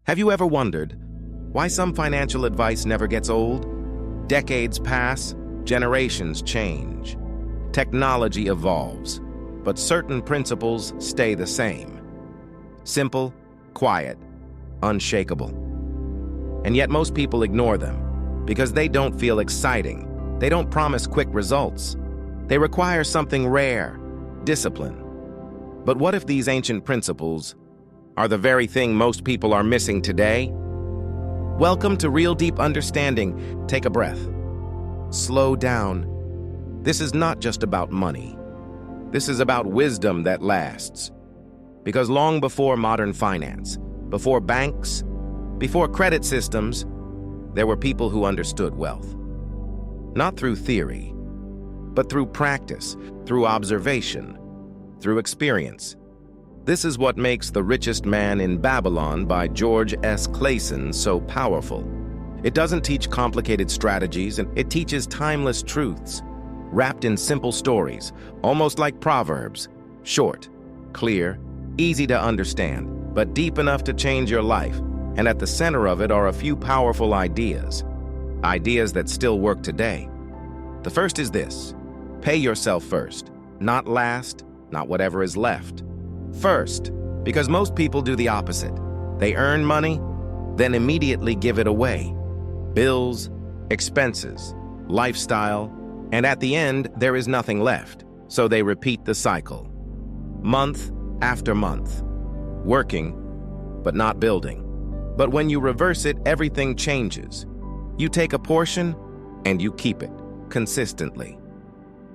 Have you ever wondered why some financial advice never gets old? Decades pass, generations change. Technology evolves, but certain principles stay the same. Simple, quiet, unshakable. And yet most people ignore them because they don't feel exciting. They don't promise quick results. They require something rare, discipline. But what if these ancient principles are the very thing most people are missing today? Welcome to Real Deep Understanding. Take a breath. Slow down. This is not just about money. This is about wisdom that lasts. Because long before modern finance, before banks, before credit systems, there were people who understood wealth. Not through theory, but through practice, through observation, through experience. This is what makes The Richest Man in Babylon by George S. Clason so powerful. It doesn't teach complicated strategies, and it teaches timeless truths, wrapped in simple stories, almost like proverbs. Short, clear, easy to understand, but deep enough to change your life. And at the center of it are a few powerful ideas. Ideas that still work today. The first is this: pay yourself first, not last, not whatever is left. First, because most people do the opposite. They earn money, then immediately give it away. Bills, expenses, lifestyle, and at the end, there is nothing left. So they repeat the cycle. Month after month. Working, but not building. But when you reverse it, everything changes. You take a portion, and you keep it, consistently.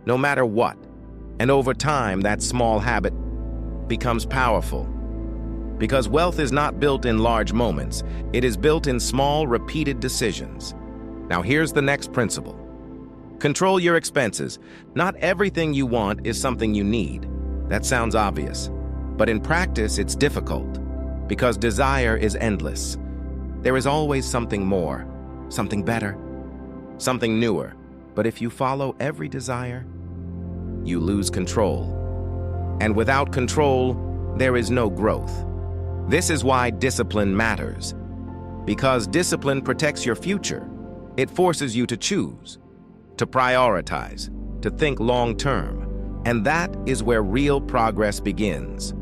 No matter what. And over time, that small habit becomes powerful. Because wealth is not built in large moments. It is built in small, repeated decisions. Now here's the next principle. Control your expenses. Not everything you want is something you need. That sounds obvious. But in practice, it's difficult. Because desire is endless. There is always something more, something better, something newer. But if you follow every desire, you lose control. And without control, there is no growth. This is why discipline matters. Because discipline protects your future. It forces you to choose, to prioritize, to think long-term. And that is where real progress begins.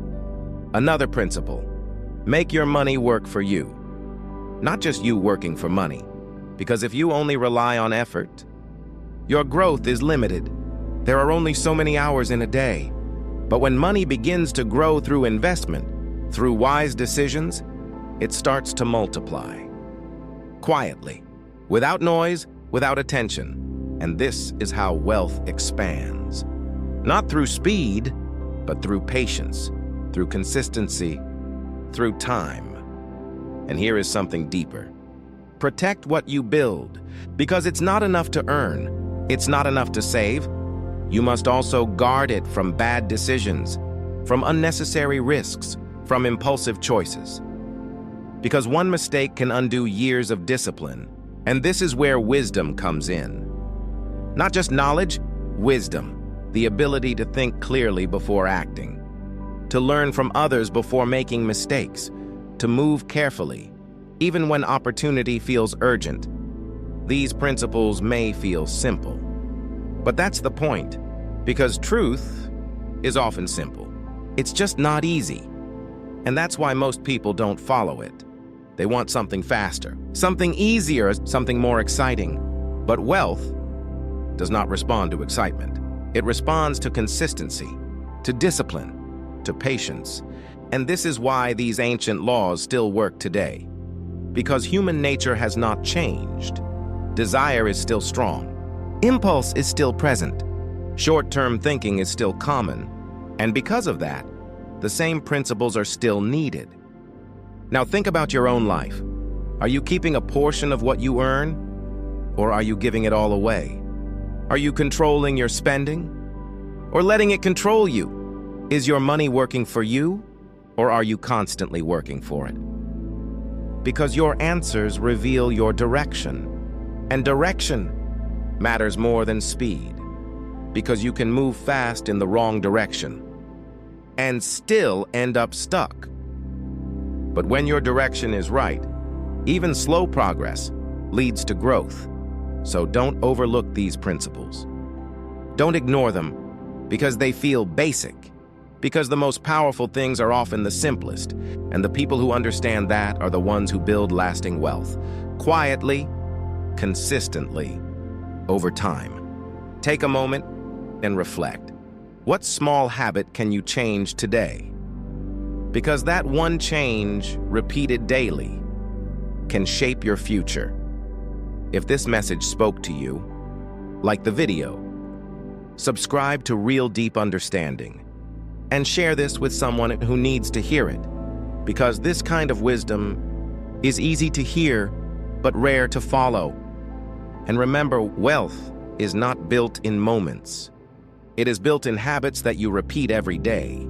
Another principle: make your money work for you. Not just you working for money. Because if you only rely on effort, your growth is limited. There are only so many hours in a day. But when money begins to grow through investment, through wise decisions, it starts to multiply. Quietly, without noise, without attention. And this is how wealth expands. Not through speed, but through patience, through consistency, through time. And here is something deeper. Protect what you build, because it's not enough to earn. It's not enough to save. You must also guard it from bad decisions, from unnecessary risks, from impulsive choices. Because one mistake can undo years of discipline, and this is where wisdom comes in. Not just knowledge, wisdom, the ability to think clearly before acting, to learn from others before making mistakes, to move carefully, even when opportunity feels urgent. These principles may feel simple, but that's the point, because truth is often simple. It's just not easy, and that's why most people don't follow it. They want something faster, something easier, something more exciting. But wealth does not respond to excitement. It responds to consistency, to discipline, to patience. And this is why these ancient laws still work today. Because human nature has not changed. Desire is still strong. Impulse is still present. Short-term thinking is still common. And because of that, the same principles are still needed. Now think about your own life. Are you keeping a portion of what you earn? Or are you giving it all away? Are you controlling your spending? Or letting it control you? Is your money working for you? Or are you constantly working for it? Because your answers reveal your direction. And direction matters more than speed. Because you can move fast in the wrong direction and still end up stuck. But when your direction is right, even slow progress leads to growth. So don't overlook these principles. Don't ignore them because they feel basic, because the most powerful things are often the simplest, and the people who understand that are the ones who build lasting wealth, quietly, consistently, over time. Take a moment and reflect. What small habit can you change today? Because that one change, repeated daily, can shape your future. If this message spoke to you, like the video, subscribe to Real Deep Understanding, and share this with someone who needs to hear it, because this kind of wisdom is easy to hear, but rare to follow. And remember, wealth is not built in moments. It is built in habits that you repeat every day.